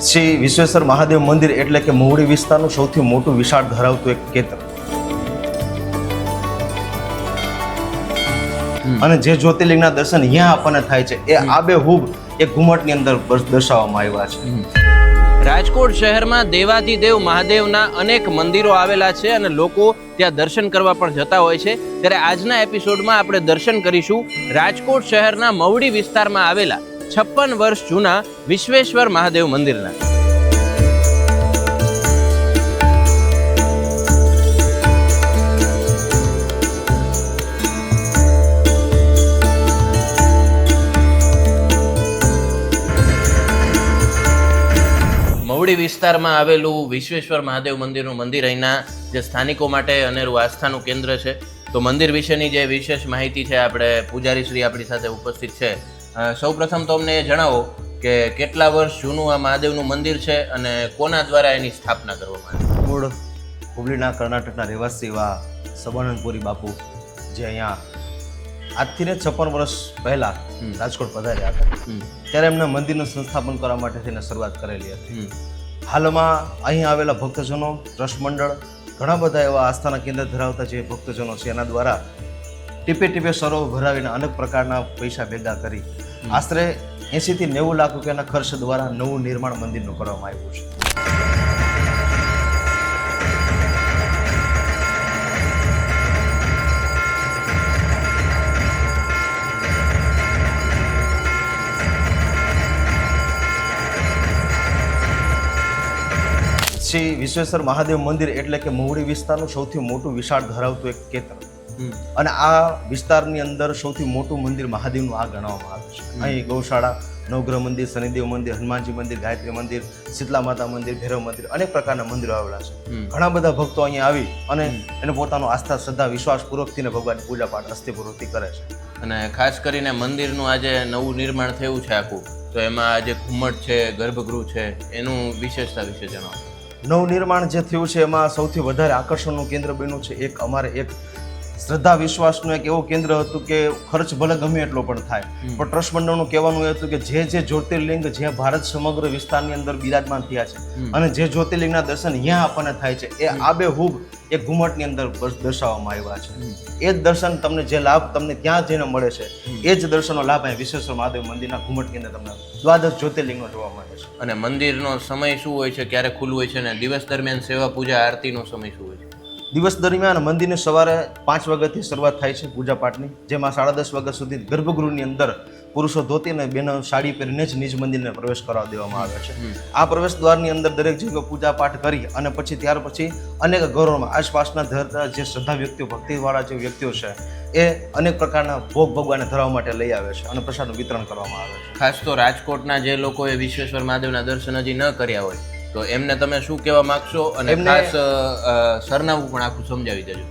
શ્રી વિશ્વેશ્વર મહાદેવ મંદિર એટલે કે મહુડી વિસ્તારનું સૌથી મોટું વિશાળ ધરાવતું એક કેન્દ્ર અને જે જ્યોતિર્લિંગના દર્શન અહીંયા આપણને થાય છે એ આબેહૂબ એક ઘુમટની અંદર દર્શાવવામાં આવ્યા છે. રાજકોટ શહેરમાં દેવાધિદેવ મહાદેવના અનેક મંદિરો આવેલા છે અને લોકો ત્યાં દર્શન કરવા પણ જતા હોય છે. ત્યારે આજના એપિસોડમાં આપણે દર્શન કરીશું રાજકોટ શહેરના મહુડી વિસ્તારમાં આવેલા 56 વર્ષ જૂના વિશ્વેશ્વર મહાદેવ મંદિરના. મહુડી વિસ્તારમાં આવેલું વિશ્વેશ્વર મહાદેવ મંદિરનું મંદિર અહીંના જે સ્થાનિકો માટે અનેરું આસ્થાનું કેન્દ્ર છે. તો મંદિર વિશેની જે વિશેષ માહિતી છે આપણે પૂજારી શ્રી આપણી સાથે ઉપસ્થિત છે. સૌપ્રથમ તો અમને એ જણાવો કે કેટલા વર્ષ જૂનું આ મહાદેવનું મંદિર છે અને કોના દ્વારા એની સ્થાપના કરવામાં આવી? મૂળ હુબલીના કર્ણાટકના રહેવાસી એવા સબાનંદપુરી બાપુ જે અહીંયા આજથી 56 વર્ષ પહેલા રાજકોટ પધાર્યા હતા ત્યારે એમને મંદિરનું સંસ્થાપન કરવા માટે તેને શરૂઆત કરેલી હતી. હાલમાં અહીં આવેલા ભક્તજનો, ટ્રસ્ટ મંડળ, ઘણા બધા એવા આસ્થાના કેન્દ્ર ધરાવતા જે ભક્તજનો છે એના દ્વારા ટીપે ટીપે સરોવર ભરાવીને અનેક પ્રકારના પૈસા ભેગા કરી આશરે 80 થી 90 લાખ રૂપિયાના ખર્ચ દ્વારા નવું નિર્માણ મંદિરનું કરવામાં આવ્યું છે. શ્રી વિશ્વેશ્વર મહાદેવ મંદિર એટલે કે મહુડી વિસ્તારનું સૌથી મોટું વિશાળ ધરાવતું એક કેન્દ્ર અને આ વિસ્તારની અંદર સૌથી મોટું મંદિર મહાદેવનું આ ગણવામાં આવે છે. અહીં ગૌશાળા, નવગ્રહ મંદિર, શનિદેવ મંદિર, હનુમાનજી મંદિર, ગાયત્રી મંદિર, શીતલા માતા મંદિર, ભૈરવ મંદિર, અનેક પ્રકારના મંદિરો આવેલા છે. ઘણા બધા ભક્તો અહીંયા આવી અને એને પોતાનો આસ્થા, શ્રદ્ધા, વિશ્વાસપૂર્વકથી ભગવાનની પૂજા પાઠ અસ્થિપૂર્વકથી કરે છે. અને ખાસ કરીને મંદિરનું આજે નવું નિર્માણ થયું છે આખું, તો એમાં આજે ઘુમ્મટ છે, ગર્ભગૃહ છે, એનું વિશેષતા વિશે જણાવો. નવનિર્માણ જે થયું છે એમાં સૌથી વધારે આકર્ષણનું કેન્દ્ર બન્યું છે એક શ્રદ્ધા વિશ્વાસનું એક એવું કેન્દ્ર હતું કે ખર્ચ ભલે ગમે એટલો પણ થાય પણ ટ્રસ્ટ મંડળનું કહેવાનું એ હતું કે જે જ્યોતિર્લિંગ જે ભારત સમગ્ર વિસ્તારની અંદર બિરાજમાન થયા છે અને જે જ્યોતિર્લિંગના દર્શન અહીંયા આપણને થાય છે એ આબેહૂબ એક ઘુમટની અંદર દર્શાવવામાં આવ્યા છે. એ જ દર્શન તમને જે લાભ તમને ત્યાં જઈને મળે છે એ જ દર્શનનો લાભ અહીં વિશ્વેશ્વર મહાદેવ મંદિરના ઘુમટની અંદર તમને દ્વાદશ જ્યોતિર્લિંગનો જોવા મળે છે. અને મંદિરનો સમય શું હોય છે, ક્યારે ખુલ્લું હોય છે અને દિવસ દરમિયાન સેવા પૂજા આરતીનો સમય શું હોય છે? દિવસ દરમિયાન મંદિરની સવારે 5 વાગ્યાથી શરૂઆત થાય છે પૂજા પાઠની, જેમાં 10:30 વાગ્યા સુધી ગર્ભગૃહની અંદર પુરુષો ધોતી અને બહેનો સાડી પહેરીને જ નિજ મંદિરને પ્રવેશ કરાવી દેવામાં આવે છે. આ પ્રવેશ દ્વારની અંદર દરેક જગ્યાએ પૂજા પાઠ કરી અને ત્યાર પછી અનેક ઘરોમાં આસપાસના ધરતા જે શ્રદ્ધા વ્યક્તિઓ, ભક્તિવાળા જે વ્યક્તિઓ છે એ અનેક પ્રકારના ભોગ ભગવાનને ધરાવવા માટે લઈ આવે છે અને પ્રસાદનું વિતરણ કરવામાં આવે છે. ખાસ તો રાજકોટના જે લોકોએ વિશ્વેશ્વર મહાદેવના દર્શન હજી ન કર્યા હોય તો એમને તમે શું કહેવા માંગશો અને ખાસ સરનામું પણ આખું સમજાવી દેજો.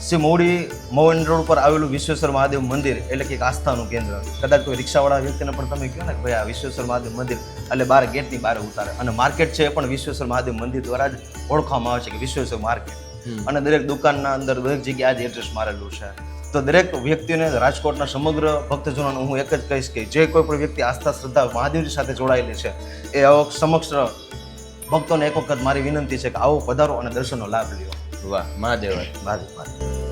શ્રી મહુડી મોહન રોડ ઉપર આવેલું વિશ્વેશ્વર મહાદેવ મંદિર એટલે કે એક આસ્થાનું કેન્દ્ર. કદાચ કોઈ રિક્ષાવાળા વ્યક્તિને પણ તમે કહો ને કે ભાઈ આ વિશ્વેશ્વર મહાદેવ મંદિર એટલે બહાર ગેટની બહાર ઉતારે અને માર્કેટ છે એ પણ વિશ્વેશ્વર મહાદેવ મંદિર દ્વારા જ ઓળખવામાં આવે છે કે વિશ્વેશ્વર માર્કેટ. અને દરેક દુકાનના અંદર દરેક જગ્યાએ આ જ એડ્રેસ મારેલું છે. તો દરેક વ્યક્તિને, રાજકોટના સમગ્ર ભક્તજનોને હું એક જ કહીશ કે જે કોઈ પણ વ્યક્તિ આસ્થા, શ્રદ્ધા મહાદેવજી સાથે જોડાયેલી છે એ સમક્ષ ભક્તોને એક વખત મારી વિનંતી છે કે આવો પધારો અને દર્શનનો લાભ લ્યો. વાહ, મહાદેવ. મહાદેવ.